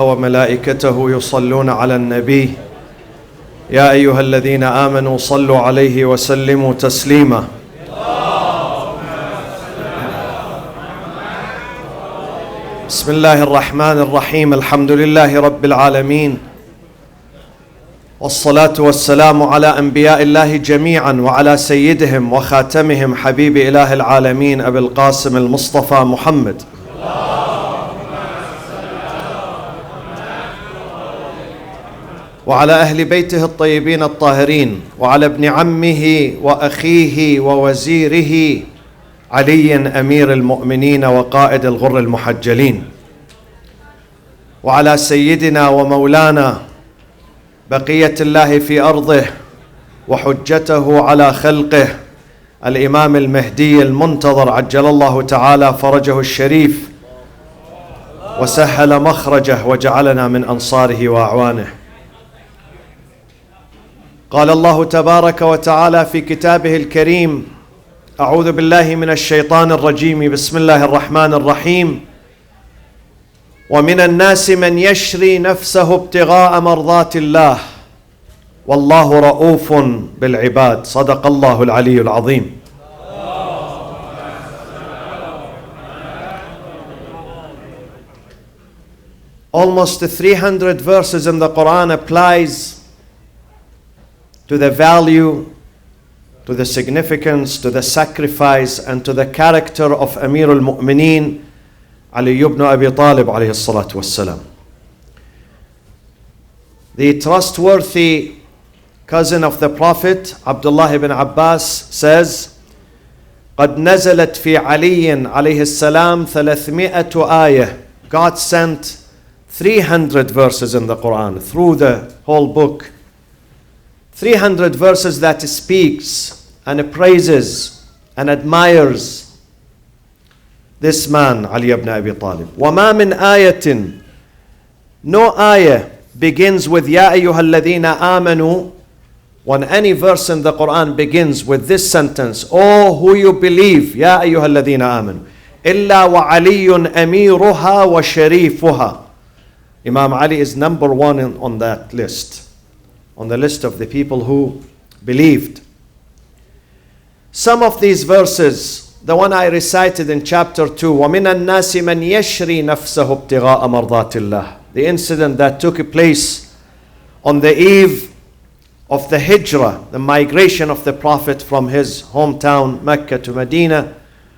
وملائكته يصلون على النبي يا أيها الذين آمنوا صلوا عليه وسلموا تسليما. بسم الله الرحمن الرحيم. الحمد لله رب العالمين، والصلاة والسلام على أنبياء الله جميعا وعلى سيدهم وخاتمهم حبيب إله العالمين أبي القاسم المصطفى محمد وعلى أهل بيته الطيبين الطاهرين، وعلى ابن عمه وأخيه ووزيره علي أمير المؤمنين وقائد الغر المحجلين، وعلى سيدنا ومولانا بقية الله في أرضه وحجته على خلقه الإمام المهدي المنتظر عجل الله تعالى فرجه الشريف وسهل مخرجه وجعلنا من أنصاره وأعوانه. قال الله تبارك وتعالى في كتابه الكريم: أعوذ بالله من الشيطان الرجيم، بسم الله الرحمن الرحيم: ومن الناس من يشري نفسه ابتغاء مرضات الله والله رؤوف بالعباد. صدق الله العلي العظيم. Almost 300 verses in the Quran applies to the value, to the significance, to the sacrifice, and to the character of Amir al-Mu'mineen Ali ibn Abi Talib alayhi salatu wassalam. The trustworthy cousin of the Prophet, Abdullah ibn Abbas, says, قد نزلت في علي عليه السلام 300 آية. God sent 300 verses in the Quran through the whole book. 300 verses that speaks and praises and admires this man, Ali ibn Abi Talib. وَمَا مِنْ آيَةٍ. No ayah begins with يَا أَيُّهَا الَّذِينَ آمَنُوا. When any verse in the Quran begins with this sentence, "Oh, who you believe, يَا أَيُّهَا الَّذِينَ آمَنُوا, إِلَّا وَعَلِيٌّ أَمِيرُهَا وَشَرِيفُهَا." Imam Ali is number one on that list, on the list of the people who believed. Some of these verses, the one I recited in chapter 2, وَمِنَ النَّاسِ مَنْ يَشْرِي نَفْسَهُ ابْتِغَاءَ مَرْضَاتِ اللَّهِ, the incident that took place on the eve of the hijrah, the migration of the Prophet from his hometown Mecca to Medina,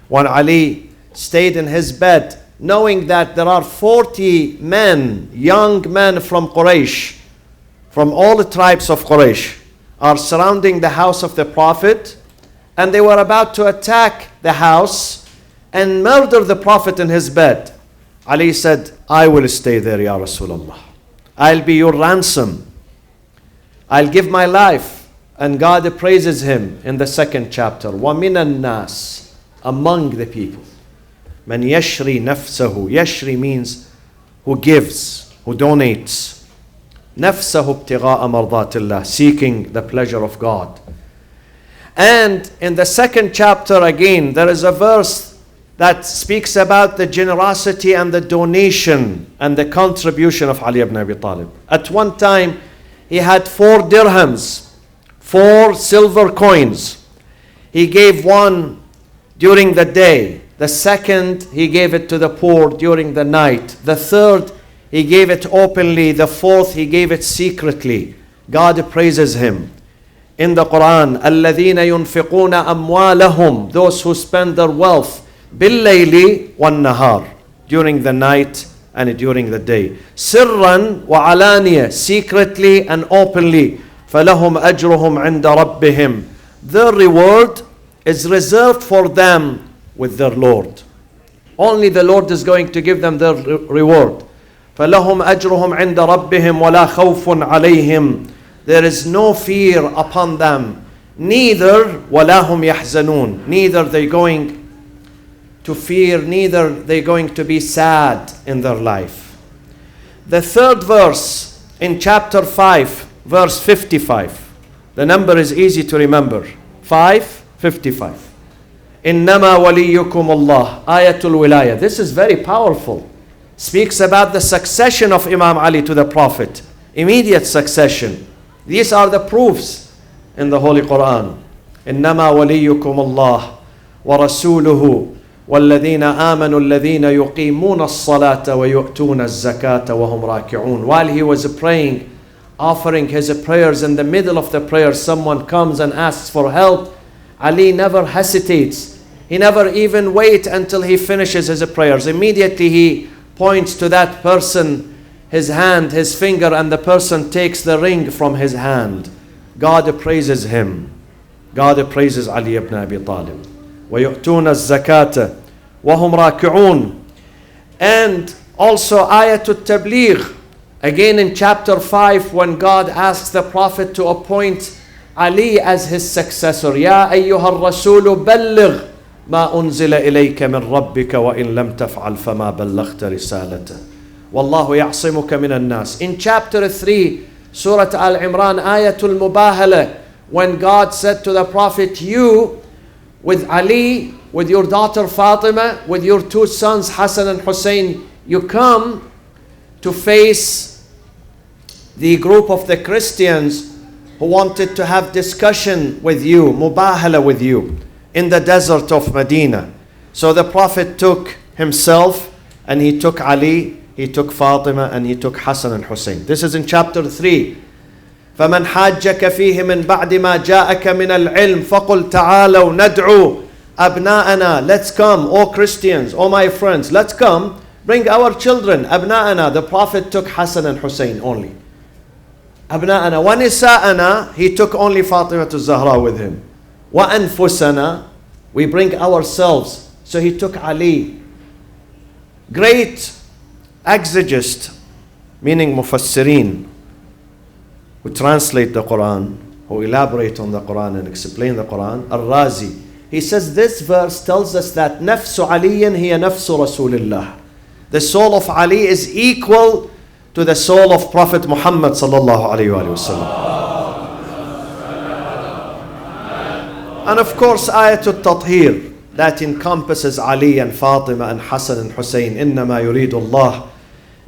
when Ali stayed in his bed, knowing that there are 40 men, young men from Quraysh, from all the tribes of Quraysh, are surrounding the house of the Prophet, and they were about to attack the house and murder the Prophet in his bed. Ali said, "I will stay there, Ya Rasulullah. I'll be your ransom. I'll give my life." And God praises him in the second chapter. وَمِنَ النَّاسِ, among the people. مَنْ يَشْرِي نَفْسَهُ. Yashri means who gives, who donates. نَفْسَهُ ابْتِغَاءَ مَرْضَاتِ اللَّهِ, seeking the pleasure of God. And in the second chapter again, there is a verse that speaks about the generosity and the donation and the contribution of Ali ibn Abi Talib. At one time, he had 4 dirhams, 4 silver coins. He gave one during the day. The second, he gave it to the poor during the night. The third, he gave it openly. The fourth, he gave it secretly. God praises him in the Quran. الَّذِينَ يُنْفِقُونَ أَمْوَالَهُمْ, those who spend their wealth, بِاللَّيْلِ وَالنَّهَارِ, during the night and during the day. سِرًّا وَعَلَانِيَةً, secretly and openly. فَلَهُمْ أَجْرُهُمْ عِنْدَ رَبِّهِمْ, their reward is reserved for them with their Lord. Only the Lord is going to give them their reward. فَلَهُمْ أَجْرُهُمْ عِنْدَ رَبِّهِمْ وَلَا خَوْفٌ عَلَيْهِمْ, there is no fear upon them. Neither وَلَا هُمْ يَحْزَنُونَ, neither they going to fear, neither they going to be sad in their life. The third verse in chapter 5, verse 55. The number is easy to remember. 5:55. إنما وليكم الله, ayatul wilaya. This is very powerful. speaks about the succession of Imam Ali to the Prophet. Immediate succession. These are the proofs in the Holy Quran. إنما وليكم الله ورسوله والذين آمنوا الذين يقيمون الصلاة ويؤتون الزكاة وهم راكعون. While he was praying, offering his prayers, in the middle of the prayer someone comes and asks for help, Ali never hesitates. He never even waits until he finishes his prayers. Immediately he points to that person, his hand, his finger, and the person takes the ring from his hand. God praises him. God praises Ali ibn Abi Talib. وَيُؤْتُونَ الزَّكَاةَ وَهُمْ رَاكِعُونَ. And also Ayatul Tabligh. Again in chapter 5, when God asks the Prophet to appoint Ali as his successor. يَا أَيُّهَا الرَّسُولُ بَلِّغْ مَا أُنزِلَ إِلَيْكَ مِنْ رَبِّكَ وَإِنْ لَمْ تَفْعَلْ فَمَا بَلَّغْتَ رِسَالَتَهُ وَاللَّهُ يَعْصِمُكَ مِنَ النَّاسِ. In chapter 3, Surah Al-Imran, Ayatul Mubahala, when God said to the Prophet, you with Ali, with your daughter Fatima, with your two sons Hassan and Hussein, you come to face the group of the Christians who wanted to have discussion with you, mubahala with you, in the desert of Medina. So the Prophet took himself, and he took Ali, he took Fatima, and he took Hassan and Hussein. This is in chapter 3. فَمَنْ حَاجَّكَ فِيهِ مِنْ بَعْدِ مَا جَاءَكَ مِنَ الْعِلْمِ فَقُلْ تَعَالَوْا نَدْعُوا أَبْنَاءَنَا. Let's come, O Christians, O my friends, let's come, bring our children, أَبْنَاءَنَا. The Prophet took Hassan and Hussein only. أَبْنَاءَنَا وَنِسَاءَنَا. He took only Fatima to Zahra with him. وَأَنفُسَنَا. We bring ourselves. So he took Ali. Great exegist, meaning mufassirin, who translate the Quran, who elaborate on the Quran and explain the Quran, Al-Razi. He says this verse tells us that nafsu aliyin hiya nafsu Rasulillah. The soul of Ali is equal to the soul of Prophet Muhammad sallallahu alayhi wa sallam. And of course, Ayatul Tathir, that encompasses Ali and Fatima and Hassan and Hussein. إنما يريد الله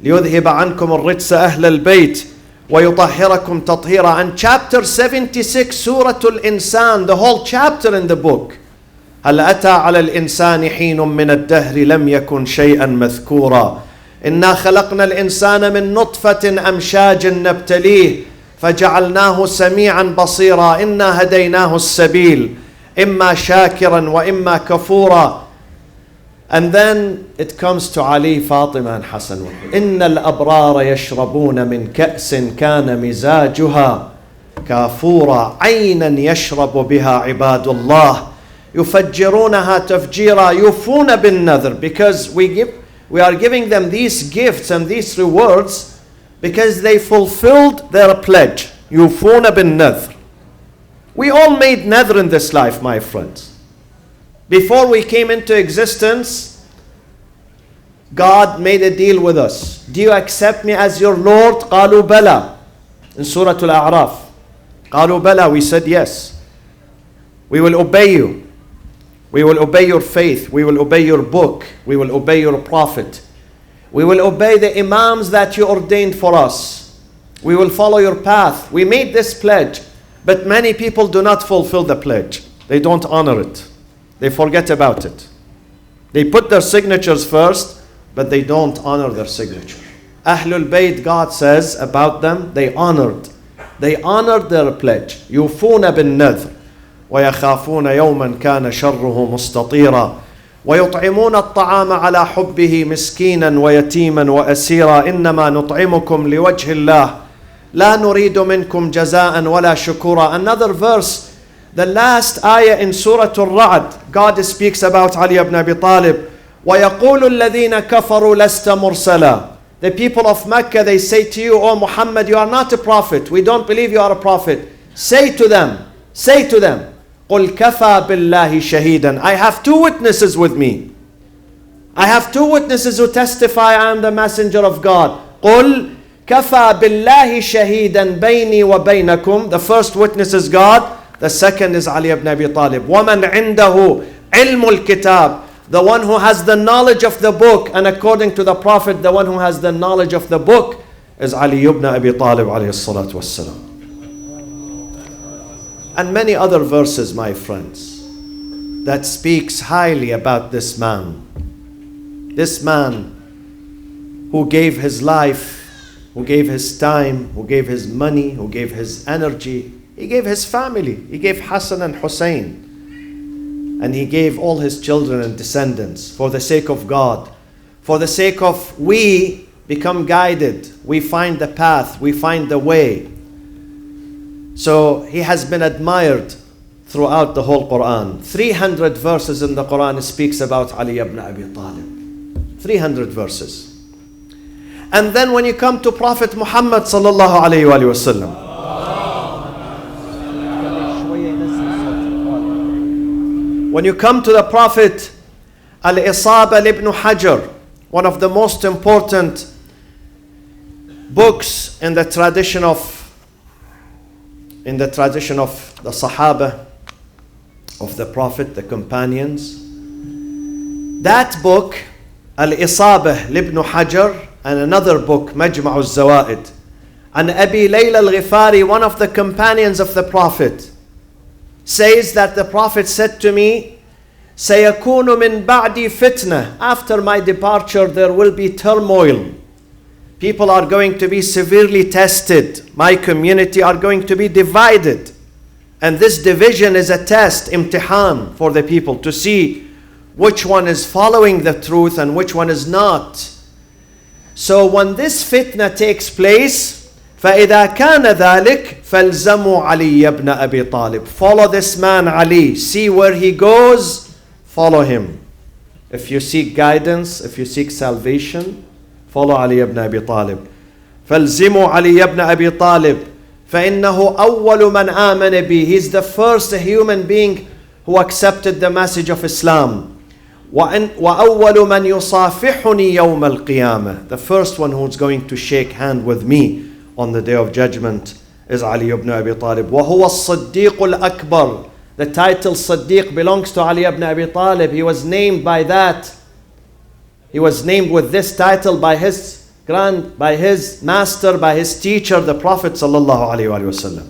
ليذهب عنكم الرجس أهل البيت وَيُطَهِّرَكُمْ تَطْهِيرًا. And chapter 76, Surah Al-Insan, the whole chapter in the book. هَلْ أَتَى عَلَى الْإِنسَانِ حِينٌ مِّنَ الدَّهْرِ لَمْ يَكُنْ شَيْئًا مَذْكُورًا إِنَّا خَلَقْنَا الْإِنسَانَ مِن نُطْفَةٍ أَمْشَاجٍ نَبْتَلِيهِ فَجَعَلْنَاهُ سَمِيعًا بَصِيرًا إِنَّا هَدَيْنَاهُ السَّبِيلَ إِمَّا شَاكِرًا وَإِمَّا كَفُورًا. And then it comes to Ali, Fatima and Hassan. إِنَّ الْأَبْرَارَ يَشْرَبُونَ مِنْ كَأْسٍ كَانَ مِزَاجُهَا كَافُورًا عَيْنًا يَشْرَبُ بِهَا عِبَادُ اللَّهِ يُفَجِّرُونَهَا تَفْجِيرًا يُوفُونَ بِالنَّذْرِ. Because we are giving them these gifts and these rewards because they fulfilled their pledge. يُوفُونَ بِالنَّذْرِ. We all made nadhr in this life, my friends. Before we came into existence, God made a deal with us. Do you accept me as your Lord? قالوا بلى. In Surah Al-A'raf. قالوا بلى. We said yes. We will obey you. We will obey your faith. We will obey your book. We will obey your prophet. We will obey the imams that you ordained for us. We will follow your path. We made this pledge. But many people do not fulfill the pledge. They don't honor it. They forget about it. They put their signatures first, but they don't honor their signature. Ahlul Bayt, God says about them, they honored their pledge. يُوفُونَ بِالنَّذْرِ وَيَخَافُونَ يَوْمًا كَانَ شَرُّهُ مُسْتَطِيرًا وَيُطْعِمُونَ الطَّعَامَ عَلَى حُبِّهِ مِسْكِينًا وَيَتِيمًا وَأَسِيرًا إِنَّمَا نُطْعِمُكُمْ لِوَجْهِ اللَّهِ لَا نُرِيدُ مِنْكُمْ جَزَاءً وَلَا شُكُورًا. Another verse, the last ayah in Surah Al-Ra'd, God speaks about Ali ibn Abi Talib. وَيَقُولُ الَّذِينَ كَفَرُوا لَسْتَ مُرْسَلًا. The people of Mecca, they say to you, O Muhammad, you are not a prophet. We don't believe you are a prophet. Say to them, قُلْ كَفَى بِاللَّهِ شَهِيدًا. I have two witnesses with me. I have two witnesses who testify I am the messenger of God. قُلْ كَفَى بِاللَّهِ شَهِيدًا بَيْنِي وَبَيْنَكُمْ. The first witness is God. The second is Ali ibn Abi Talib. وَمَنْ عِنْدَهُ عِلْمُ الْكِتَابِ. the one who has the knowledge of the book, and according to the Prophet, the one who has the knowledge of the book is Ali ibn Abi Talib alayhi salatu wassalam. And many other verses, my friends, that speaks highly about this man. This man who gave his life, who gave his time, who gave his money, who gave his energy. He gave his family. He gave Hassan and Hussein. And he gave all his children and descendants for the sake of God. For the sake of we become guided. We find the path. We find the way. So he has been admired throughout the whole Quran. 300 verses in the Quran speaks about Ali ibn Abi Talib. 300 verses. And then when you come to Prophet Muhammad sallallahu alayhi wa sallam, when you come to the Prophet, Al-Isaba ibn Hajar, one of the most important books in the tradition of the Sahaba, of the Prophet, the companions. That book, Al-Isaba ibn Hajar, and another book, Majma' al-Zawaid, and Abi Layla al-Ghifari, one of the companions of the Prophet, says that the Prophet said to me, سَيَكُونُ مِن بَعْدِي فِتْنَةً. After my departure there will be turmoil. People are going to be severely tested. My community are going to be divided. And this division is a test, imtihan, for the people to see which one is following the truth and which one is not. So when this fitna takes place, فَإِذَا كَانَ ذَلِكَ فَالْزَمُوا عَلِيَّ بْنَ أَبِي طَالِبٍ. Follow this man Ali. See where he goes, follow him. If you seek guidance, if you seek salvation, follow Ali ibn Abi Talib. فَالْزِمُوا عَلِيَّ بْنَ أَبِي طَالِبٍ فَإِنَّهُ أَوَّلُ مَنْ آمَنَ بِهِ. He's the first human being who accepted the message of Islam. وَأَوَّلُ مَنْ يُصَافِحُنِي يَوْمَ الْقِيَامَةِ. The first one who's going to shake hand with me on the day of judgment is Ali ibn Abi Talib. وَهُوَ الصَّدِّيقُ الْأَكْبَرُ. The title Siddiq belongs to Ali ibn Abi Talib. He was named by that. He was named with this title by his master, by his teacher, the Prophet sallallahu alaihi wasallam.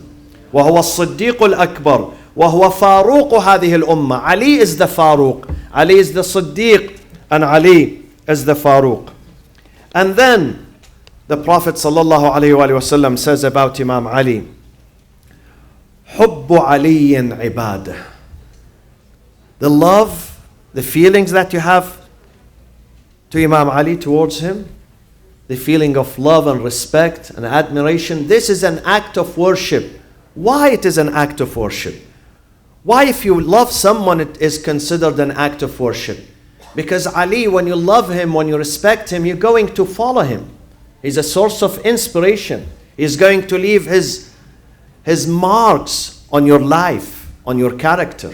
وَهُوَ الصِّدِّيقُ الْأَكْبَرُ وَهُوَ فَاروق هذه الأمة. Ali is the Faruq. Ali is the Siddiq, and Ali is the Faruq. And then the Prophet sallallahu alayhi wa sallam says about Imam Ali, حُبُّ عَلِيٍّ عِبَادَةٌ. The love, the feelings that you have to Imam Ali, towards him, the feeling of love and respect and admiration, this is an act of worship. Why it is an act of worship? Why if you love someone it is considered an act of worship? Because Ali, when you love him, when you respect him, you're going to follow him. He's a source of inspiration. He's going to leave his marks on your life, on your character.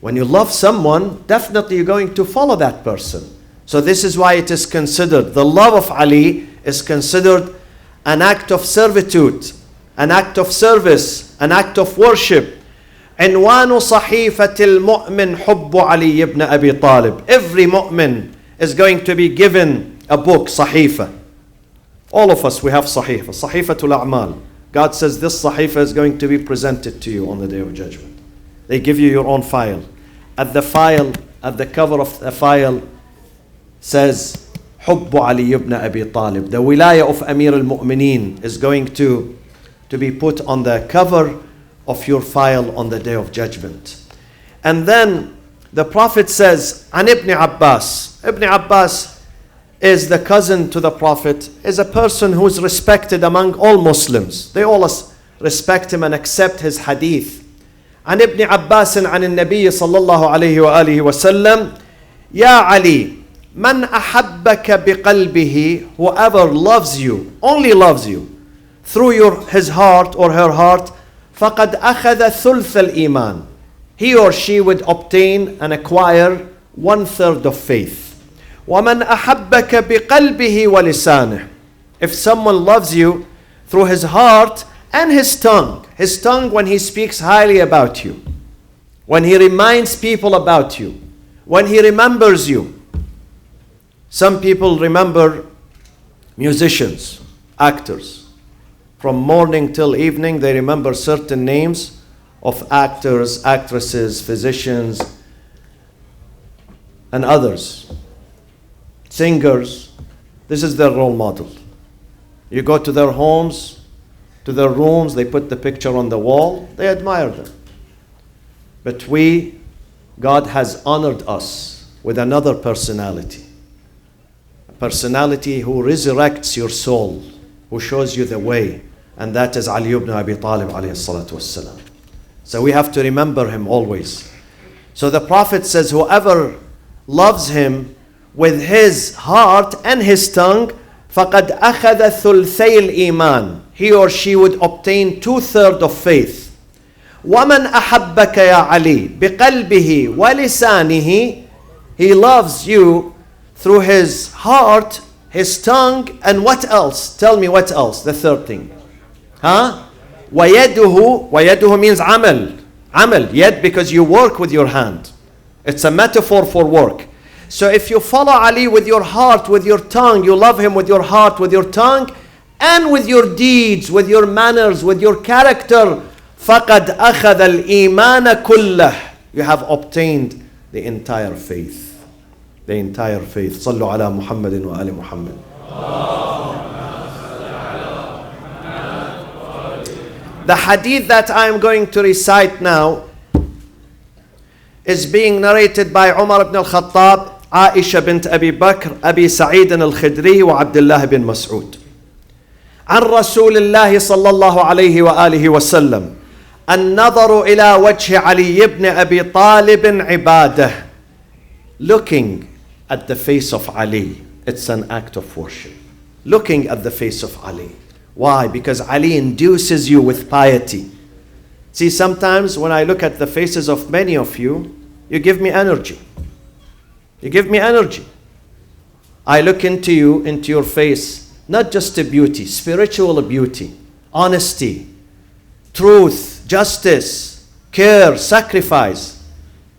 When you love someone, definitely you're going to follow that person. So this is why it is considered, the love of Ali is considered an act of servitude, an act of service, an act of worship. عنوان صحيفة المؤمن حب علي ibn Abi Talib. Every mu'min is going to be given a book, صحيفة. All of us, we have صحيفة, صحيفة الأعمال. God says this صحيفة is going to be presented to you on the day of judgment. They give you your own file. At the cover of the file says حب علي ibn Abi Talib. The wilayah of Amir al-Mu'mineen is going to be put on the cover of your file on the day of judgment. And then the Prophet says, عن Ibn Abbas. Ibn Abbas is the cousin to the Prophet, is a person who is respected among all Muslims. They all respect him and accept his hadith. عن ابن عباس عن النبي صلى الله عليه وآله وسلم يا علي من أحبك بقلبه. Whoever loves you, only loves you, through his heart or her heart, فَقَدْ أَخَذَ ثُلْثَ الْإِيمَانِ. He or she would obtain and acquire 1/3 of faith. وَمَنْ أَحَبَّكَ بِقَلْبِهِ وَلِسَانِهِ. If someone loves you through his heart and his tongue when he speaks highly about you, when he reminds people about you, when He remembers you. Some people remember musicians, actors. From morning till evening, they remember certain names of actors, actresses, physicians, and others. Singers. This is their role model. You go to their homes, to their rooms, they put the picture on the wall, they admire them. But God has honored us with another personality. A personality who resurrects your soul, who shows you the way. And that is Ali ibn Abi Talib alayhi salatu wassalam. So we have to remember him always. So the Prophet says, whoever loves him with his heart and his tongue, فَقَدْ أَخَذَ ثُلْثَيِ الْإِيمَانِ, he or she would obtain 2/3 of faith. وَمَنْ أَحَبَّكَ يَا عَلِي بِقَلْبِهِ وَلِسَانِهِ, he loves you through his heart, his tongue, and what else? Tell me what else, the third thing. وَيَدُهُ means amal. Yet, because you work with your hand. It's a metaphor for work. So if you follow Ali with your heart, with your tongue, you love him with your heart, with your tongue, and with your deeds, with your manners, with your character, فَقَدْ أَخَذَ الْإِيمَانَ كُلَّهُ, you have obtained the entire faith. The entire faith. صلوا على محمد وآل محمد. The hadith that I am going to recite now is being narrated by Umar ibn al-Khattab, Aisha bint Abi Bakr, Abi Sa'id al-Khidri, wa Abdullah bin Mas'ud. عن رسول الله صلى الله عليه وآله وسلم النظر إلى وجه علي بن أبي طالب عبادة. Looking at the face of Ali, it's an act of worship. Looking at the face of Ali. Why? Because Ali induces you with piety. See, sometimes when I look at the faces of many of you, you give me energy. You give me energy. I look into you, into your face, not just a beauty, spiritual beauty, honesty, truth, justice, care, sacrifice.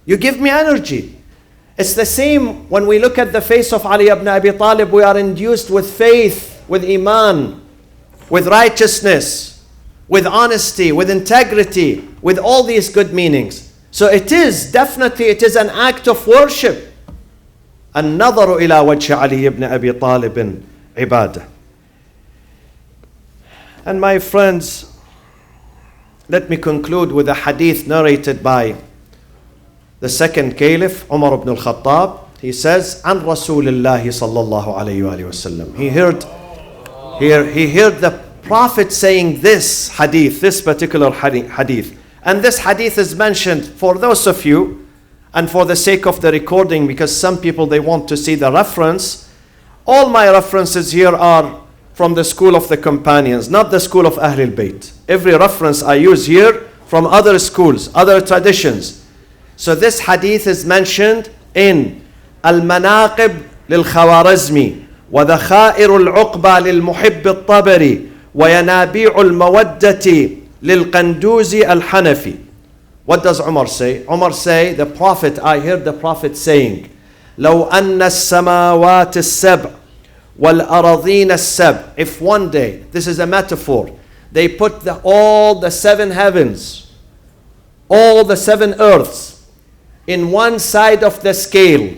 You give me energy. It's the same when we look at the face of Ali ibn Abi Talib, we are induced with faith, with iman, with righteousness, with honesty, with integrity, with all these good meanings. So it is an act of worship. النظر إلى وجه علي بن أبي طالب عبادة. And my friends, let me conclude with a hadith narrated by the second caliph, Umar ibn al-Khattab. He says, عن رسول الله صلى الله عليه وآله وسلم. He heard the Prophet saying this hadith, this particular hadith. And this hadith is mentioned for those of you, and for the sake of the recording, because some people, they want to see the reference. All my references here are from the school of the companions, not the school of Ahlul Bayt. Every reference I use here from other schools, other traditions. So this hadith is mentioned in Al-Manaqib lil-Khawarizmi, وَذَخَائِرُ الْعُقْبَى لِلْمُحِبِّ الطَّبَرِ وَيَنَابِيعُ الْمَوَدَّةِ لِلْقَنْدُوزِ الْحَنَفِ. What does Umar say? Umar say, I heard the Prophet saying, لَوْ أَنَّ السَّمَاوَاتِ السَّبْعِ وَالْأَرَضِينَ السَّبْعِ. If one day, this is a metaphor, they put all the 7 heavens, all the 7 earths, in one side of the scale,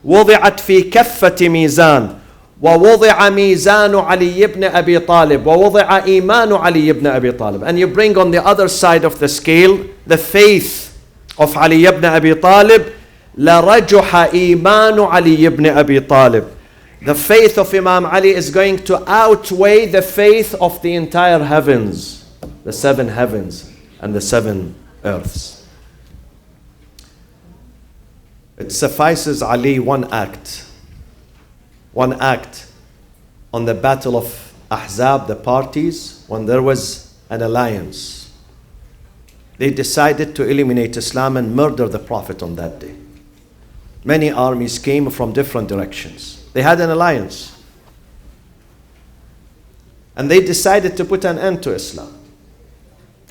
وُضِعَتْ فِي كَفَّةِ مِيزَانٍ وَوُضِعَ مِيزَانُ عَلِيِّ بْنِ أَبِي طَالِبٍ وَوُضِعَ إِيمَانُ عَلِيِّ بْنِ أَبِي طَالِبٍ. And you bring on the other side of the scale the faith of Ali ibn Abi Talib, لَرَجُحَ إِيمَانُ عَلِيِّ ibn Abi Talib. The faith of Imam Ali is going to outweigh the faith of the entire heavens, the 7 heavens and the 7 earths. It suffices Ali one act on the battle of Ahzab, the parties, when there was an alliance. They decided to eliminate Islam and murder the Prophet on that day. Many armies came from different directions. They had an alliance. And they decided to put an end to Islam.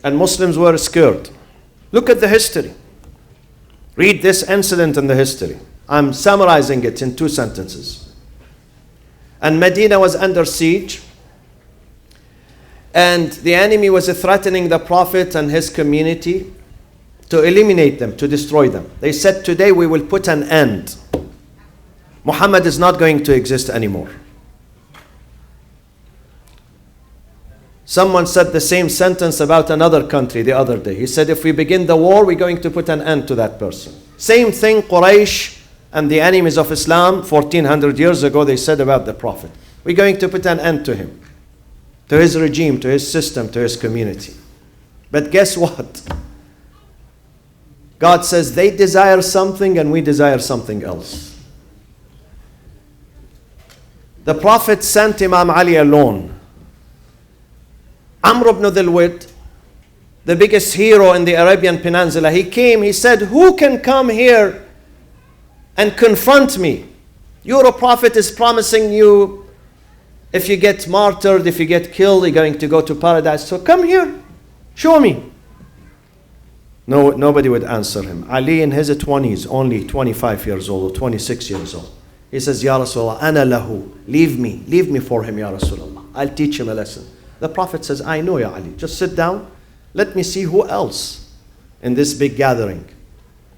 And Muslims were scared. Look at the history. Read this incident in the history. I'm summarizing it in 2 sentences. And Medina was under siege. And the enemy was threatening the Prophet and his community to eliminate them, to destroy them. They said, today we will put an end. Muhammad is not going to exist anymore. Someone said the same sentence about another country the other day. He said, if we begin the war, we're going to put an end to that person. Same thing Quraysh and the enemies of Islam 1400 years ago, they said about the Prophet. We're going to put an end to him, to his regime, to his system, to his community. But guess what? God says they desire something and we desire something else. The Prophet sent Imam Ali alone. Amr ibn Dhil-Wid, the biggest hero in the Arabian Peninsula, he came, he said, who can come here and confront me? Your prophet is promising you, if you get martyred, if you get killed, you're going to go to paradise. So come here, show me. No, nobody would answer him. Ali in his 20s, only 25 years old or 26 years old. He says, Ya Rasulullah, ana lahu, leave me for him, Ya Rasulullah. I'll teach him a lesson. The Prophet says, I know, Ya Ali, just sit down. Let me see who else in this big gathering.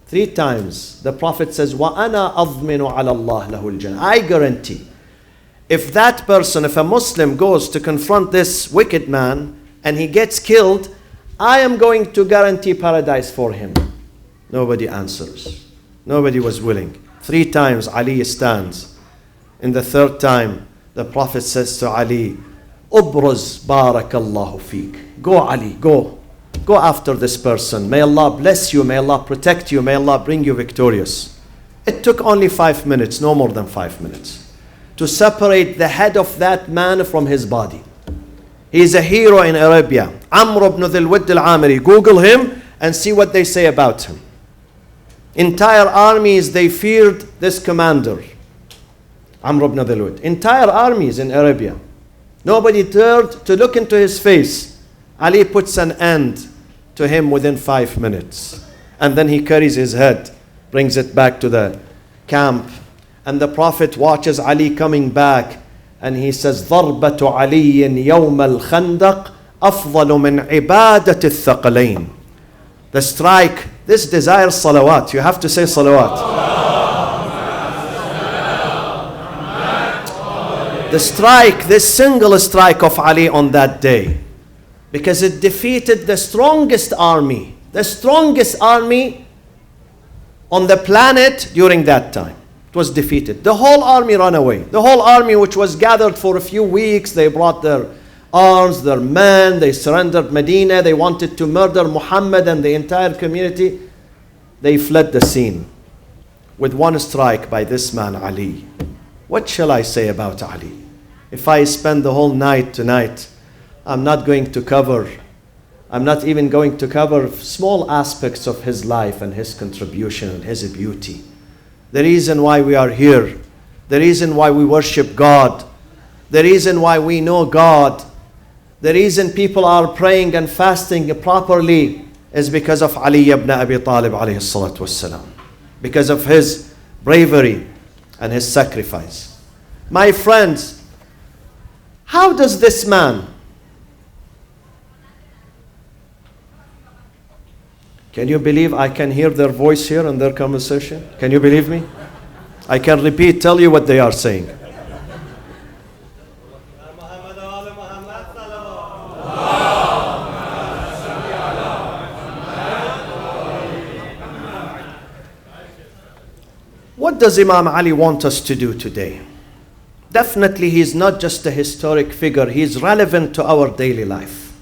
3 times, the Prophet says, wa ana adminu ala Allah lahu al-jannah. I guarantee, if that person, if a Muslim goes to confront this wicked man and he gets killed, I am going to guarantee paradise for him. Nobody answers. Nobody was willing. 3 times Ali stands. In the 3rd time, the Prophet says to Ali, Ubruz barakallahu feek. Go Ali, go. Go after this person. May Allah bless you. May Allah protect you. May Allah bring you victorious. It took only 5 minutes, no more than 5 minutes, to separate the head of that man from his body. He is a hero in Arabia. Amr ibn Dhil-Wid al-Amiri. Google him and see what they say about him. Entire armies, they feared this commander, Amr ibn Dhil-Wid. Entire armies in Arabia. Nobody dared to look into his face. Ali puts an end to him within 5 minutes. And then he carries his head, brings it back to the camp. And the Prophet watches Ali coming back. And he says, ضربة علي يوم الخندق أفضل من عبادة الثقلين. The strike, this desires salawat. You have to say salawat. The strike, this single strike of Ali on that day, because it defeated the strongest army on the planet during that time. It was defeated. The whole army ran away. The whole army, which was gathered for a few weeks, they brought their arms, their men, they surrendered Medina, they wanted to murder Muhammad and the entire community. They fled the scene with one strike by this man Ali. What shall I say about Ali? If I spend the whole night tonight, I'm not even going to cover small aspects of his life and his contribution and his beauty. The reason why we are here, the reason why we worship God, the reason why we know God, the reason people are praying and fasting properly is because of Ali ibn Abi Talib alayhi salatu wassalam. Because of his bravery and his sacrifice. My friends, how does this man, can you believe I can hear their voice here in their conversation? Can you believe me? I can tell you what they are saying. What does Imam Ali want us to do today? Definitely he is not just a historic figure. He is relevant to our daily life.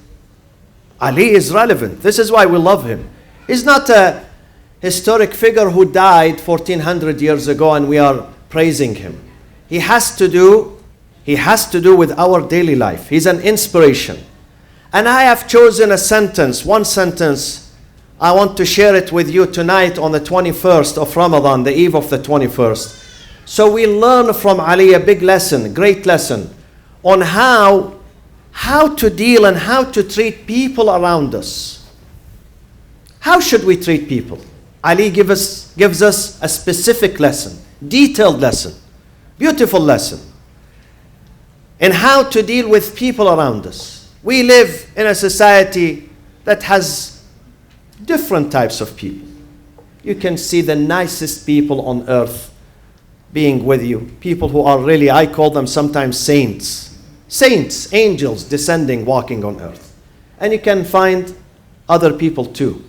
Ali is relevant. This is why we love him. He's not a historic figure who died 1400 years ago and we are praising him. He has to do with our daily life. He's an inspiration. And I have chosen a sentence, one sentence. I want to share it with you tonight on the 21st of Ramadan, the eve of the 21st. So we learn from Ali a big lesson, a great lesson on how to deal and how to treat people around us. How should we treat people? Ali gives us gives us a specific lesson, detailed lesson, beautiful lesson in how to deal with people around us. We live in a society that has different types of people. You can see the nicest people on earth being with you. People who are really, I call them sometimes saints. Saints, angels descending, walking on earth. And you can find other people too.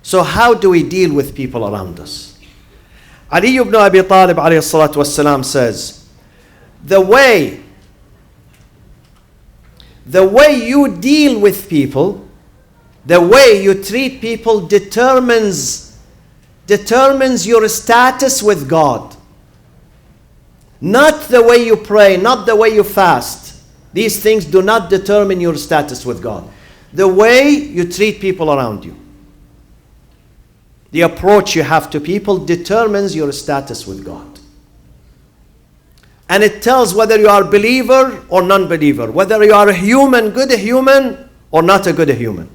So how do we deal with people around us? Ali ibn Abi Talib alayhi salatu wassalam says, the way you deal with people, the way you treat people determines your status with God. Not the way you pray, not the way you fast. These things do not determine your status with God. The way you treat people around you, the approach you have to people determines your status with God. And it tells whether you are a believer or non-believer, whether you are a human, good human, or not a good human.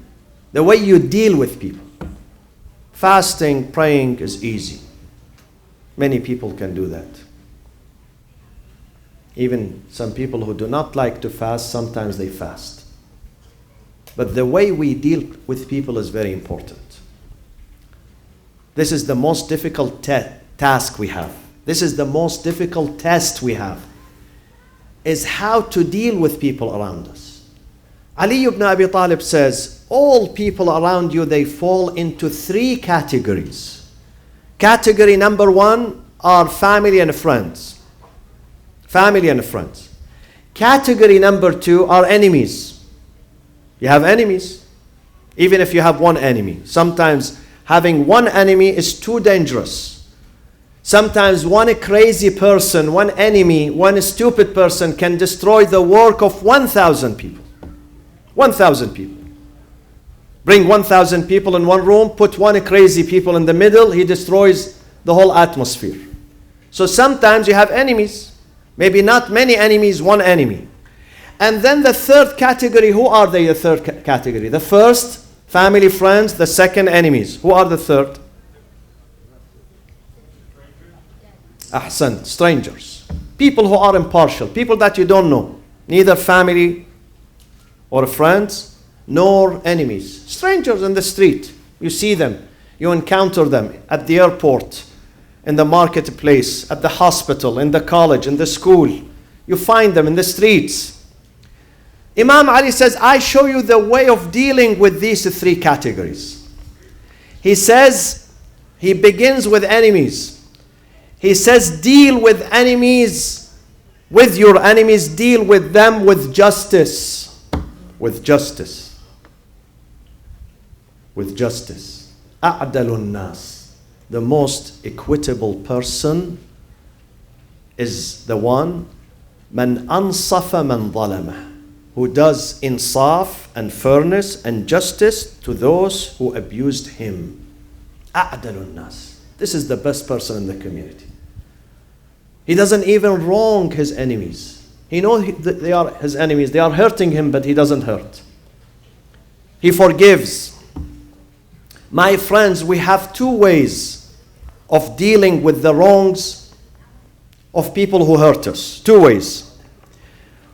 The way you deal with people. Fasting, praying is easy. Many people can do that. Even some people who do not like to fast, sometimes they fast. But the way we deal with people is very important. This is the most difficult task we have. This is the most difficult test we have, is how to deal with people around us. Ali ibn Abi Talib says, all people around you, they fall into 3 categories. Category number 1 are family and friends. Family and friends. Category number 2 are enemies. You have enemies. Even if you have one enemy. Sometimes having one enemy is too dangerous. Sometimes one crazy person, one enemy, one stupid person can destroy the work of 1,000 people. 1,000 people. Bring 1,000 people in one room, put one crazy people in the middle, he destroys the whole atmosphere. So sometimes you have enemies. Maybe not many enemies, one enemy. And then the third category, who are they, the third category? The first, family, friends. The second, enemies. Who are the third? Ahsan, strangers. People who are impartial. People that you don't know. Neither family or friends, nor enemies. Strangers in the street. You see them. You encounter them at the airport, in the marketplace, at the hospital, in the college, in the school. You find them in the streets. Imam Ali says, I show you the way of dealing with these 3 categories. He says, he begins with enemies. He says, deal with enemies, with your enemies, deal with them with justice. With justice. With justice. A'dalun nas. The most equitable person is the one man ansafa man zalama, who does insaf and fairness and justice to those who abused him. A'dalun nas. This is the best person in the community. He doesn't even wrong his enemies. He knows that they are his enemies. They are hurting him, but he doesn't hurt. He forgives. My friends, we have 2 ways of dealing with the wrongs of people who hurt us. 2 ways.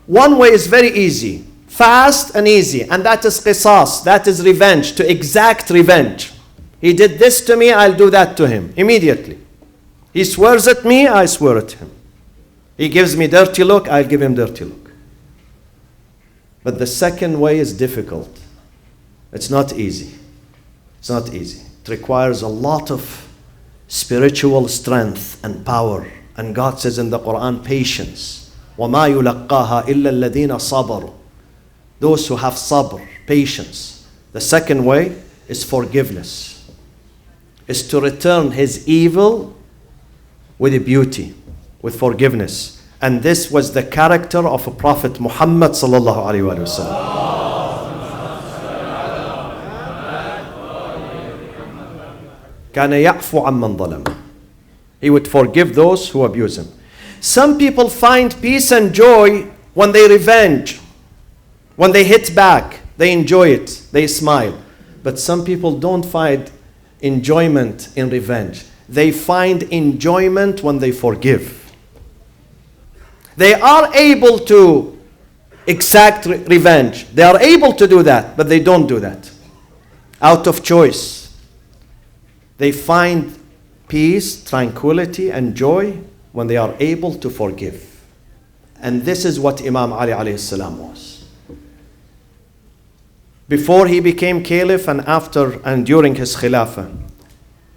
One way is very easy, fast and easy, and that is qisas, that is revenge, to exact revenge. He did this to me, I'll do that to him immediately. He swears at me, I swear at him. He gives me dirty look, I'll give him dirty look. But the second way is difficult. It's not easy. It's not easy. It requires a lot of spiritual strength and power. And God says in the Quran, patience. وَمَا يُلَقَّاهَا إِلَّا الَّذِينَ صَبَرُوا. Those who have sabr, patience. The second way is forgiveness. Is to return his evil with beauty, with forgiveness. And this was the character of a Prophet Muhammad sallallahu alaihi wasallam. كان يعفو عمن ظلم. He would forgive those who abuse him. Some people find peace and joy when they revenge. When they hit back, they enjoy it, they smile. But some people don't find enjoyment in revenge. They find enjoyment when they forgive. They are able to exact revenge. They are able to do that, but they don't do that out of choice. They find peace, tranquility, and joy when they are able to forgive. And this is what Imam Ali alayhi salam was. Before he became caliph and after and during his khilafah,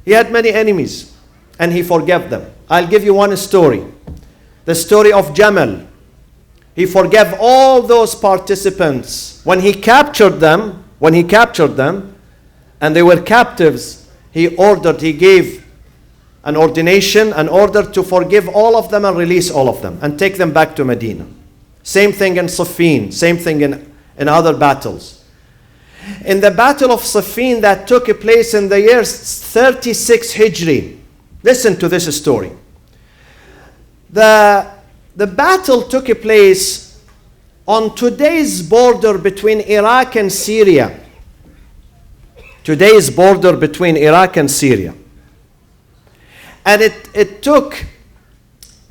he had many enemies and he forgave them. I'll give you one story. The story of Jamal. He forgave all those participants. When he captured them, and they were captives, he gave an ordination, an order to forgive all of them and release all of them and take them back to Medina. Same thing in Siffin, same thing in other battles. In the battle of Siffin that took place in the year 36 Hijri, listen to this story. The battle took place on today's border between Iraq and Syria. Today's border between Iraq and Syria. And it took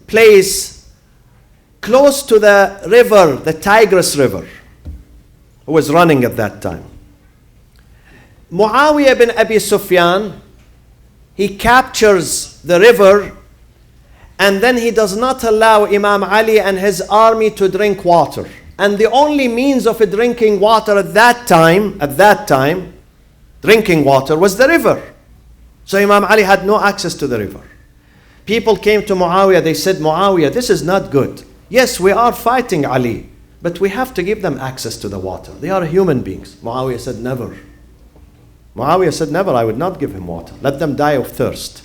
place close to the river, the Tigris River, who was running at that time. Muawiyah bin Abi Sufyan, he captures the river, and then he does not allow Imam Ali and his army to drink water. And the only means of drinking water at that time, drinking water was the river. So Imam Ali had no access to the river. People came to Muawiyah, they said, Muawiyah, this is not good. Yes, we are fighting Ali, but we have to give them access to the water. They are human beings. Muawiyah said, never. Muawiyah said, never, I would not give him water. Let them die of thirst.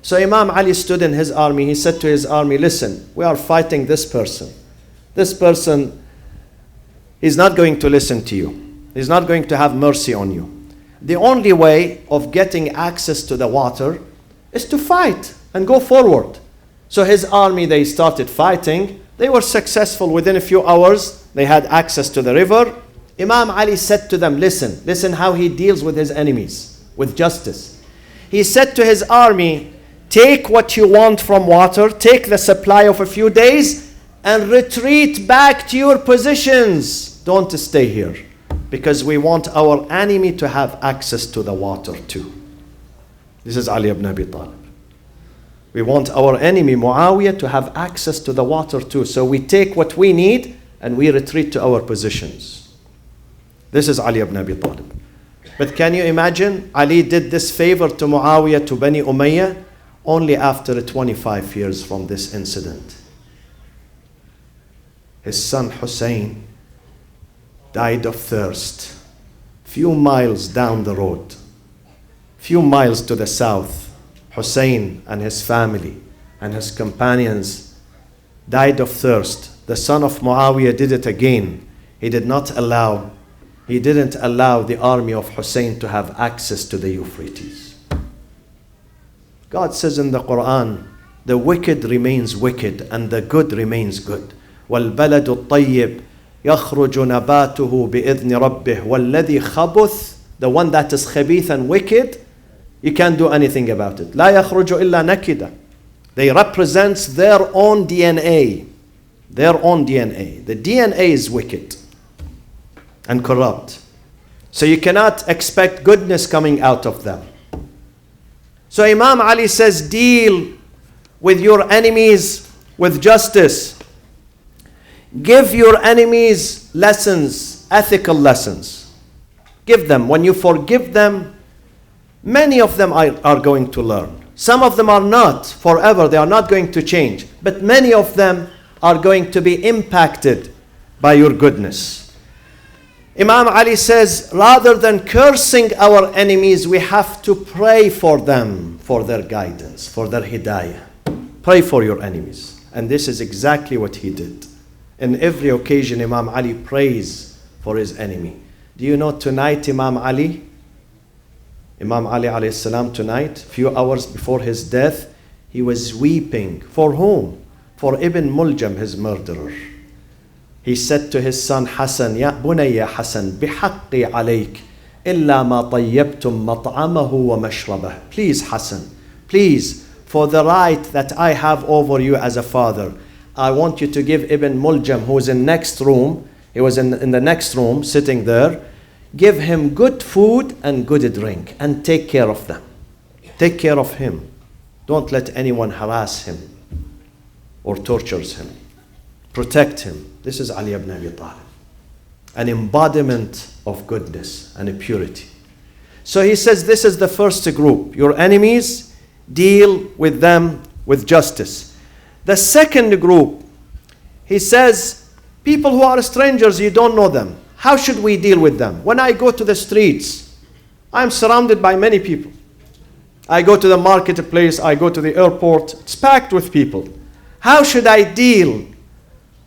So Imam Ali stood in his army. He said to his army, listen, we are fighting this person. This person is not going to listen to you. He's not going to have mercy on you. The only way of getting access to the water is to fight and go forward. So his army, they started fighting. They were successful. Within a few hours, they had access to the river. Imam Ali said to them, listen how he deals with his enemies, with justice. He said to his army, take what you want from water, take the supply of a few days, and retreat back to your positions. Don't stay here, because we want our enemy to have access to the water too. This is Ali ibn Abi Talib. We want our enemy Muawiyah to have access to the water too. So we take what we need and we retreat to our positions. This is Ali ibn Abi Talib. But can you imagine? Ali did this favor to Muawiyah, to Bani Umayyah, only after 25 years from this incident. His son Hussein died of thirst. Few miles down the road, few miles to the south, Hussein and his family and his companions died of thirst. The son of Muawiyah did it again. He didn't allow the army of Hussein to have access to the Euphrates. God says in the Quran, the wicked remains wicked and the good remains good. وَالْبَلَدُ الطَّيِّبُ يَخْرُجُ نَبَاتُهُ بِإِذْنِ رَبِّهِ وَالَّذِي خَبُث, the one that is khabith and wicked, you can't do anything about it. لَا يَخْرُجُ إِلَّا نَكِدًا. They represent their own DNA. Their own DNA. The DNA is wicked and corrupt. So you cannot expect goodness coming out of them. So Imam Ali says, deal with your enemies with justice. Give your enemies lessons, ethical lessons. Give them. When you forgive them, many of them are going to learn. Some of them are not forever. They are not going to change. But many of them are going to be impacted by your goodness. Imam Ali says, rather than cursing our enemies, we have to pray for them, for their guidance, for their hidayah. Pray for your enemies. And this is exactly what he did. In every occasion, Imam Ali prays for his enemy. Do you know tonight Imam Ali alayhi salam, tonight, few hours before his death, he was weeping. For whom? For Ibn Muljam, his murderer. He said to his son Hassan, Ya bunayya Hassan, bihaqqi alayk, إلا ما طيبتم مطعمه ومشربه. Please, Hassan, please, for the right that I have over you as a father, I want you to give Ibn Muljam, who is in next room, he was in the next room sitting there, give him good food and good drink and take care of them. Take care of him. Don't let anyone harass him or tortures him. Protect him. This is Ali ibn Abi Talib, an embodiment of goodness and purity. So he says this is the first group. Your enemies, deal with them with justice. The second group, he says, people who are strangers, you don't know them. How should we deal with them? When I go to the streets, I'm surrounded by many people. I go to the marketplace, I go to the airport, it's packed with people. How should I deal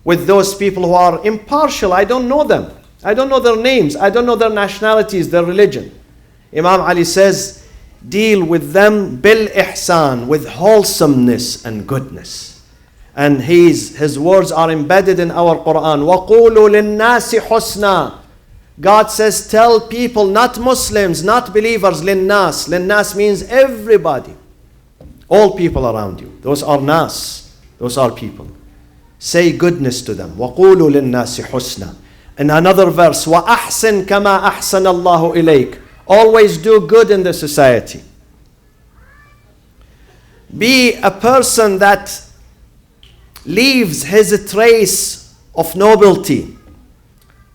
with those people who are impartial? I don't know them. I don't know their names. I don't know their nationalities, their religion. Imam Ali says, deal with them bil ihsan, with wholesomeness and goodness. And his words are embedded in our Quran. وَقُولُوا لِلنَّاسِ حُسْنًا. God says, tell people, not Muslims, not believers, linnas. Linnas means everybody. All people around you. Those are nas. Those are people. Say goodness to them. وَقُولُوا لِلنَّاسِ حُسْنًا. In another verse, وَأَحْسِنْ كَمَا أَحْسَنَ اللَّهُ إِلَيْكَ. Always do good in the society. Be a person that leaves his trace of nobility,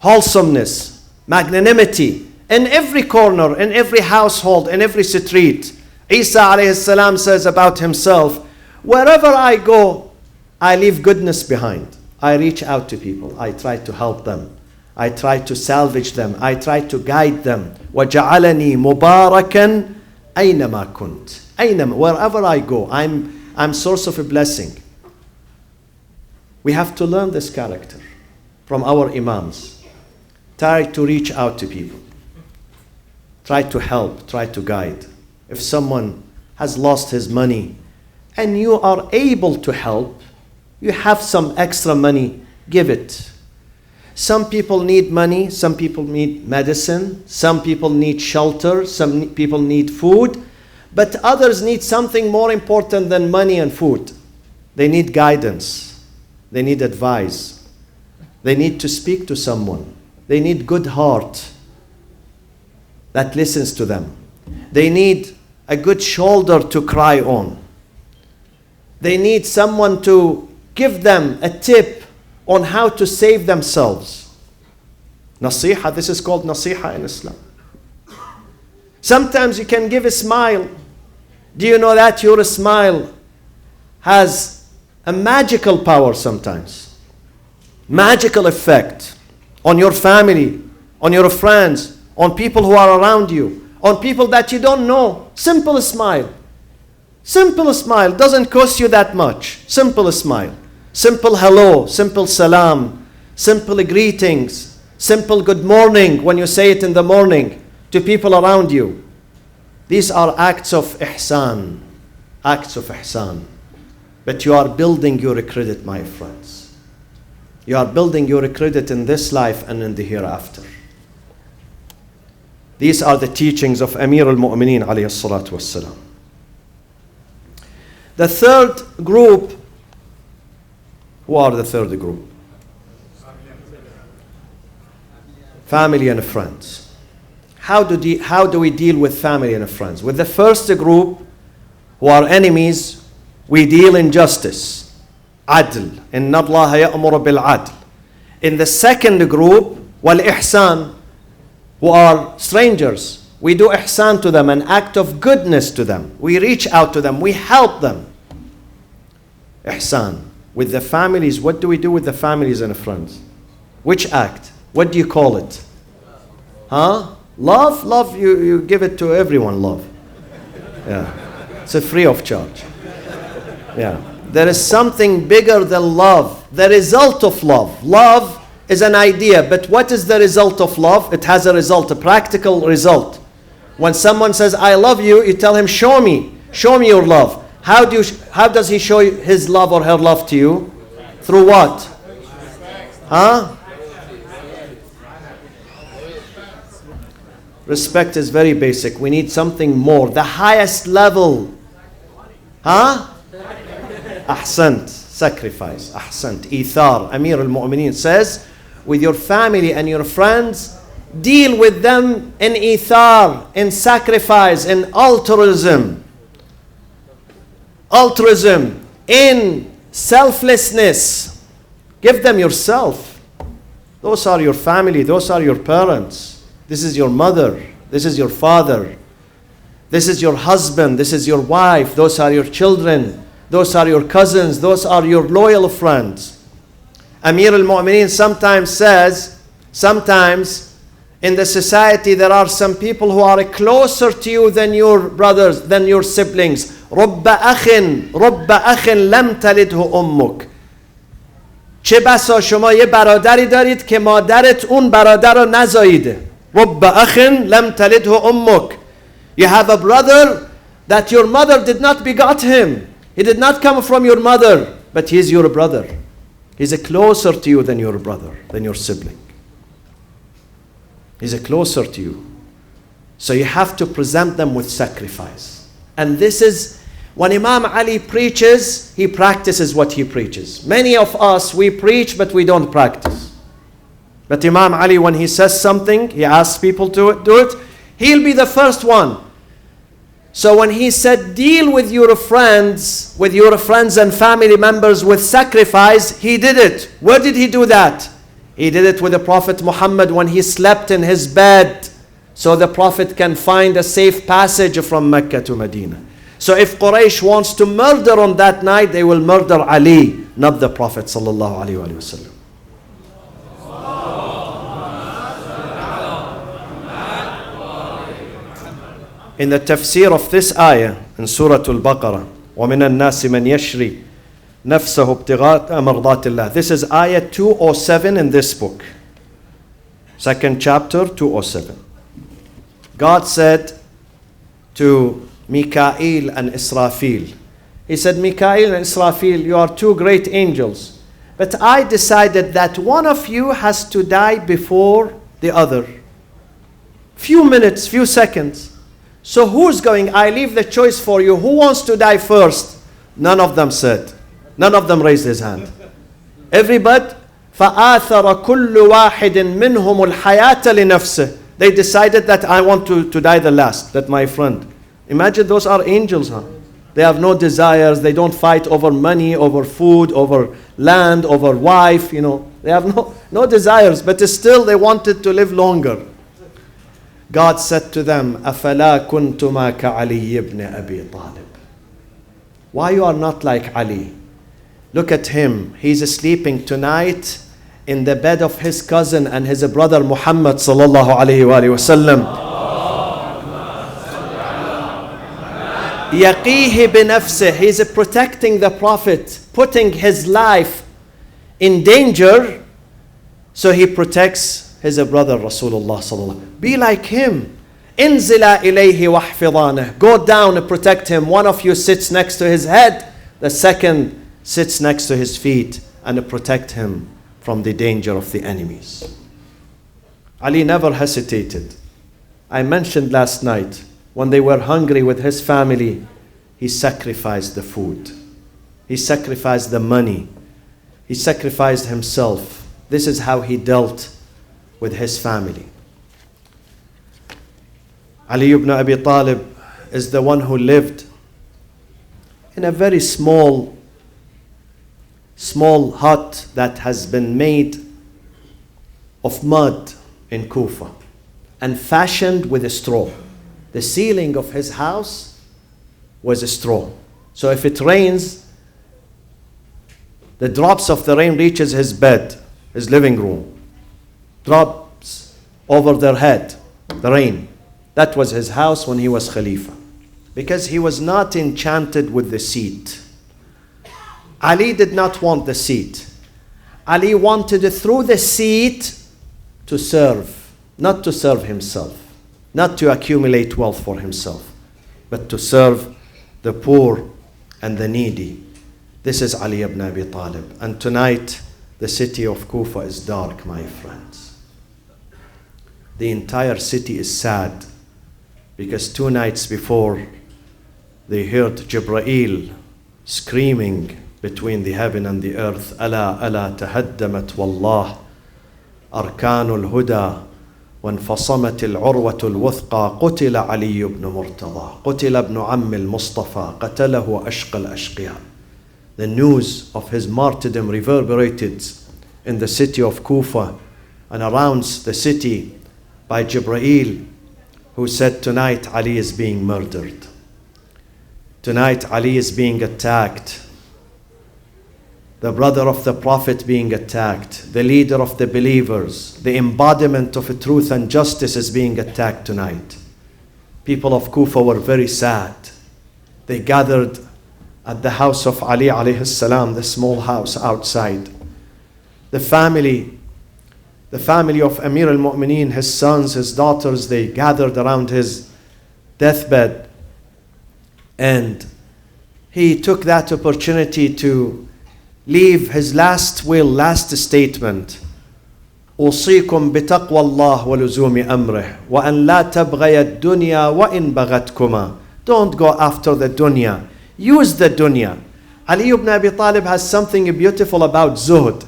wholesomeness, magnanimity in every corner, in every household, in every street. Isa alayhi salam says about himself, wherever I go, I leave goodness behind. I reach out to people. I try to help them. I try to salvage them. I try to guide them. وَجَعَلَنِي مُبَارَكًا أَيْنَمَا كُنْتَ. Wherever I go, I'm source of a blessing. We have to learn this character from our imams. Try to reach out to people. Try to help. Try to guide. If someone has lost his money and you are able to help, you have some extra money, give it. Some people need money, some people need medicine, some people need shelter, some people need food, but others need something more important than money and food. They need guidance. They need advice. They need to speak to someone. They need good heart that listens to them. They need a good shoulder to cry on. They need someone to give them a tip on how to save themselves. Nasiha, this is called nasiha in Islam. Sometimes you can give a smile. Do you know that your smile has a magical power sometimes? Magical effect on your family, on your friends, on people who are around you, on people that you don't know. Simple smile. Simple smile doesn't cost you that much. Simple smile. Simple hello, simple salam, simple greetings, simple good morning when you say it in the morning to people around you. These are acts of ihsan. Acts of ihsan. But you are building your credit, my friends. You are building your credit in this life and in the hereafter. These are the teachings of Amir al-Mu'mineen alayhi salatu wassalam. The third group. Who are the third group? Family and friends. How do we deal with family and friends? With the first group, who are enemies, we deal in justice. Adl. Inna Allah ya'muru bil adl. In the second group, wal ihsan, who are strangers, we do ihsan to them, an act of goodness to them. We reach out to them, we help them. Ihsan. With the families, what do we do with the families and friends? Which act? What do you call it? Huh? Love? Love, you give it to everyone, love. Yeah. It's a free of charge. Yeah. There is something bigger than love. The result of love. Love is an idea, but what is the result of love? It has a result, a practical result. When someone says, I love you, you tell him, show me your love. How does he show his love or her love to you? Through what? Huh? Respect is very basic. We need something more. The highest level. Huh? Ahsant. Sacrifice. Ahsant. Ithar. Amir al-Mu'mineen says, with your family and your friends, deal with them in ithar, in sacrifice, in altruism. Altruism, in selflessness. Give them yourself. Those are your family. Those are your parents. This is your mother. This is your father. This is your husband. This is your wife. Those are your children. Those are your cousins. Those are your loyal friends. Amir al-Mu'mineen sometimes says, sometimes in the society there are some people who are closer to you than your brothers, than your siblings. رُبَّ أَخٍ لَمْ تَلِدْهُ أُمُّكَ. چه بسا شما یه برادری دارید که مادرت اون برادر رو نزاییده. رُبَّ أَخٍ لَمْ تَلِدْهُ أُمُّكَ. You have a brother that your mother did not begot him. He did not come from your mother, but he is your brother. He's closer to you than your brother, than your sibling. He's closer to you. So you have to present them with sacrifice. And this is, when Imam Ali preaches, he practices what he preaches. Many of us, we preach, but we don't practice. But Imam Ali, when he says something, he asks people to do it, he'll be the first one. So when he said, deal with your friends and family members with sacrifice, he did it. Where did he do that? He did it with the Prophet Muhammad when he slept in his bed, so the Prophet can find a safe passage from Mecca to Medina. So if Quraysh wants to murder on that night, they will murder Ali, not the Prophet sallallahu alaihi wasallam. In the tafsir of this ayah in Surah Al-Baqarah, وَمِنَ النَّاسِ مَنْ يَشْرِي نَفْسَهُ ابْتِغَاءَ مَرْضَاتِ اللَّهِ. This is ayah 207 in this book. Second chapter, 207. God said to Mikael and Israfil, he said, Mikael and Israfil, you are two great angels, but I decided that one of you has to die before the other. Few minutes, few seconds. So who's going? I leave the choice for you. Who wants to die first? None of them said. None of them raised his hand. Everybody, فَآثَرَ كُلُّ وَاحِدٍ مِّنْهُمُ الْحَيَاةَ لِنَفْسِهِ. They decided that I want to die the last, that my friend. Imagine those are angels, huh? They have no desires. They don't fight over money, over food, over land, over wife, They have no desires, but still they wanted to live longer. God said to them, أَفَلَا كُنْتُمَا كَعَلِيِّ بْنِ أَبِي طَالِبٍ. Why you are not like Ali? Look at him. He's sleeping tonight in the bed of his cousin and his brother Muhammad sallallahu alayhi wa sallam. يَقِيهِ بِنَفْسِهِ. He's protecting the Prophet, putting his life in danger, so he protects his brother Rasulullah sallallahu. Be like him. Inzila ilayhi wahfidanah. Go down and protect him. One of you sits next to his head, the second sits next to his feet, and protect him from the danger of the enemies. Ali never hesitated. I mentioned last night, when they were hungry with his family, he sacrificed the food. He sacrificed the money. He sacrificed himself. This is how he dealt with his family. Ali ibn Abi Talib is the one who lived in a very small hut that has been made of mud in Kufa and fashioned with a straw. The ceiling of his house was a straw. So if it rains, the drops of the rain reaches his bed, his living room. Drops over their head, the rain. That was his house when he was Khalifa. Because he was not enchanted with the seat. Ali did not want the seat. Ali wanted through the seat to serve, not to serve himself, not to accumulate wealth for himself, but to serve the poor and the needy. This is Ali ibn Abi Talib. And tonight, the city of Kufa is dark, my friends. the entire city is sad, because 2 nights before they heard Jibreel screaming between the heaven and the earth, ألا ألا تهدمت والله أركان الهدى وانفصمت العروة الوثقى قتل علي بن مرتضى قتل ابن عم المصطفى قتله أشقى الأشقياء. The news of his martyrdom reverberated in the city of Kufa and around the city by Jibreel, who said, tonight Ali is being murdered. Tonight Ali is being attacked. The brother of the Prophet being attacked. The leader of the believers. The embodiment of truth and justice is being attacked tonight. People of Kufa were very sad. They gathered at the house of Ali alayhi salam, the small house outside. The family of Amir al-Mu'mineen, his sons, his daughters, they gathered around his deathbed. And he took that opportunity to leave his last will, last statement. أوصيكم بتقوى الله ولزوم أمره وأن لا تبغي الدنيا وإن بغتكما. Don't go after the dunya. Use the dunya. Ali ibn Abi Talib has something beautiful about zuhd.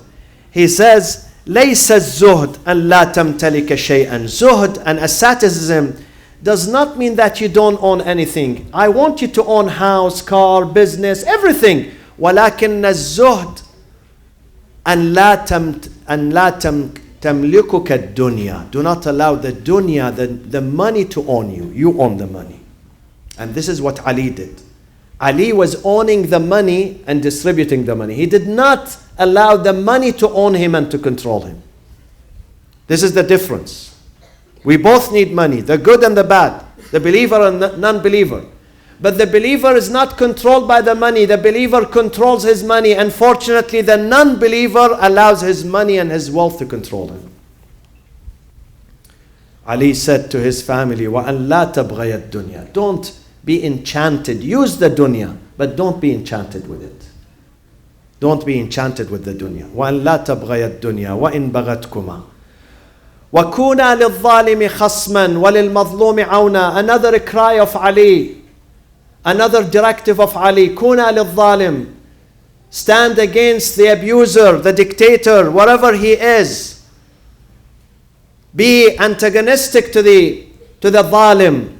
He says, ليس الزهد أن لا تمتلك شيئا. Zuhd and asceticism does not mean that you don't own anything. I want you to own house, car, business, everything. ولكن الزهد أن لا تملكك الدنيا. Do not allow the dunya, the money to own you. You own the money. And this is what Ali did. Ali was owning the money and distributing the money. He did not allow the money to own him and to control him. This is the difference. We both need money, the good and the bad, the believer and the non-believer. But the believer is not controlled by the money. The believer controls his money. Unfortunately, the non-believer allows his money and his wealth to control him. Ali said to his family, وَأَنْ لَا تَبْغَيَ الدُّنْيا. Don't be enchanted. Use the dunya, but don't be enchanted with it. Don't be enchanted with the dunya. وَأَنْ لَا تَبْغَيَ الدُّنْيا وَإِنْ بَغَتْكُمَا وَكُونَا لِلظَّالِمِ خَصْمًا وَلِلْمَظْلُومِ عَوْنًا. Another cry of Ali. Another directive of Ali. كُونَا لِلظَّالِمِ. Stand against the abuser, the dictator, whatever he is. Be antagonistic to the zalim,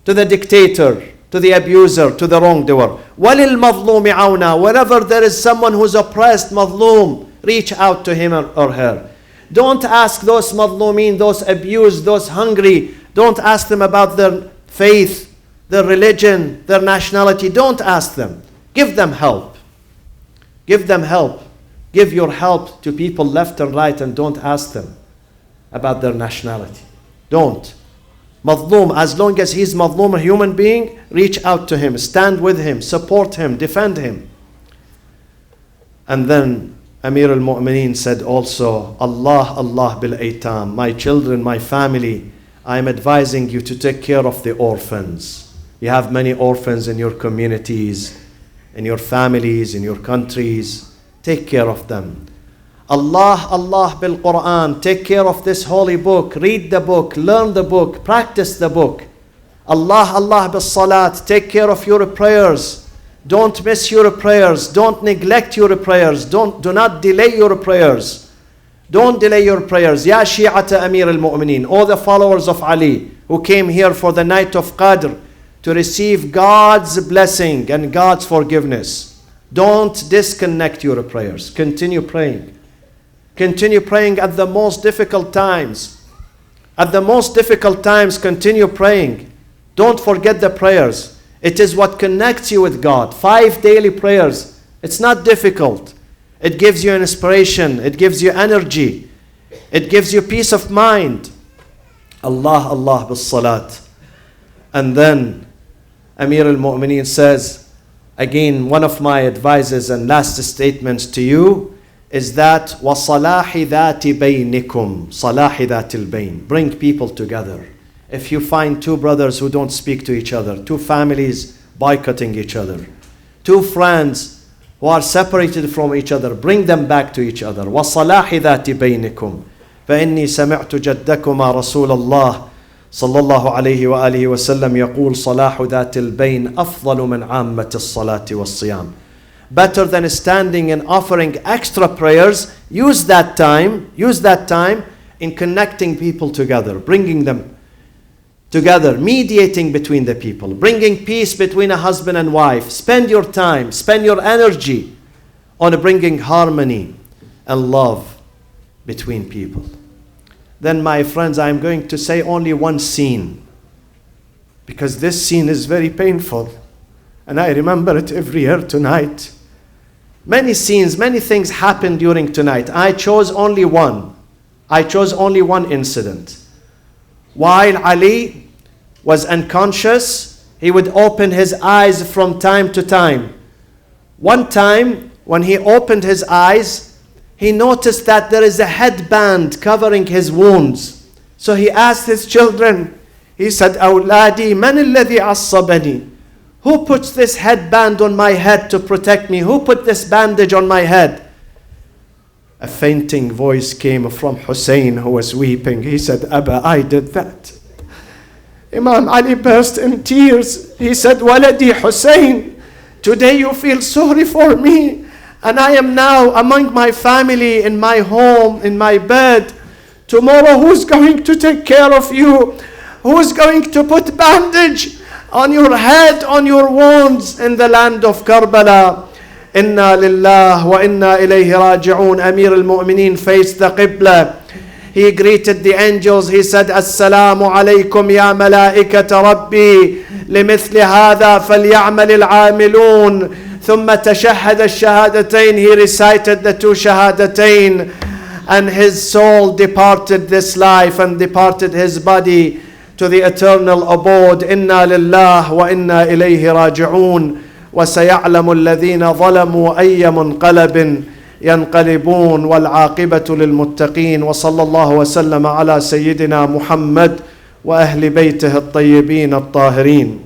to the dictator, to the abuser, to the wrongdoer. وَلِلْمَظْلُومِ عَوْنًا. Wherever there is someone who's oppressed, mazloom, reach out to him or her. Don't ask those mazloomin, those abused, those hungry. Don't ask them about their faith, their religion, their nationality. Don't ask them. Give them help. Give them help. Give your help to people left and right, and don't ask them about their nationality. Don't. Mazloom, as long as he's mazloom, a human being, reach out to him, stand with him, support him, defend him. And then Amir al-Mu'mineen said also, Allah bil aitam, my children, my family, I am advising you to take care of the orphans. You have many orphans in your communities, in your families, in your countries. Take care of them. Allah bil Quran, take care of this holy book. Read the book, learn the book, practice the book. Allah bil salat, take care of your prayers. Don't miss your prayers. Don't neglect your prayers. Do not delay your prayers. Don't delay your prayers. Ya Shi'ata Amir al-Mu'mineen, all the followers of Ali who came here for the night of Qadr to receive God's blessing and God's forgiveness. Don't disconnect your prayers. Continue praying. Continue praying at the most difficult times. At the most difficult times, continue praying. Don't forget the prayers. It is what connects you with God. 5 daily prayers. It's not difficult. It gives you inspiration. It gives you energy. It gives you peace of mind. Allah bis salat. And then Amir al-Mu'mineen says, again, one of my advices and last statements to you is that وَصَلَاحِ ذَاتِ بَيْنِكُمْ صَلَاحِ ذَاتِ الْبَيْنِ. Bring people together. If you find 2 brothers who don't speak to each other, 2 families boycotting each other, 2 friends who are separated from each other, bring them back to each other. وَصَلَاحِ ذَاتِ بَيْنِكُمْ. فإني سمعت جدكما رسول الله صلى الله عليه وآله وسلم يقول صلاح ذات البين أفضل من عامة الصلاة والصيام. Better than standing and offering extra prayers. Use that time in connecting people together, bringing them together, mediating between the people, bringing peace between a husband and wife. Spend your time, spend your energy on bringing harmony and love between people. Then, my friends, I'm going to say only one scene, because this scene is very painful, and I remember it every year tonight. Many scenes, many things happened during tonight. I chose only one incident. While Ali was unconscious, he would open his eyes from time to time. One time, when he opened his eyes, he noticed that there is a headband covering his wounds. So he asked his children, he said, "Awladi, man alladhi asabani?" Who puts this headband on my head to protect me? Who put this bandage on my head? A fainting voice came from Hussein, who was weeping. He said, "Abba, I did that." Imam Ali burst in tears. He said, "Waladi Hussein, today you feel sorry for me, and I am now among my family, in my home, in my bed. Tomorrow, who's going to take care of you? Who's going to put bandage on your head, on your wounds in the land of Karbala?" Inna lillah wa inna ilayhi raji'un. Amir al-Mu'mineen faced the Qibla. He greeted the angels. He said, "Assalamu alaykum ya malaikata rabbi. لمثل هذا فليعمل العاملون." ثم تشهد الشهادتين. He recited the two shahadatain, and his soul departed this life and departed his body to the eternal abode. Inna lillah wa inna ilayhi raji'un. وسيعلم الذين ظلموا أي منقلب ينقلبون والعاقبة للمتقين. وصلى الله وسلم على سيدنا محمد وأهل بيته الطيبين الطاهرين.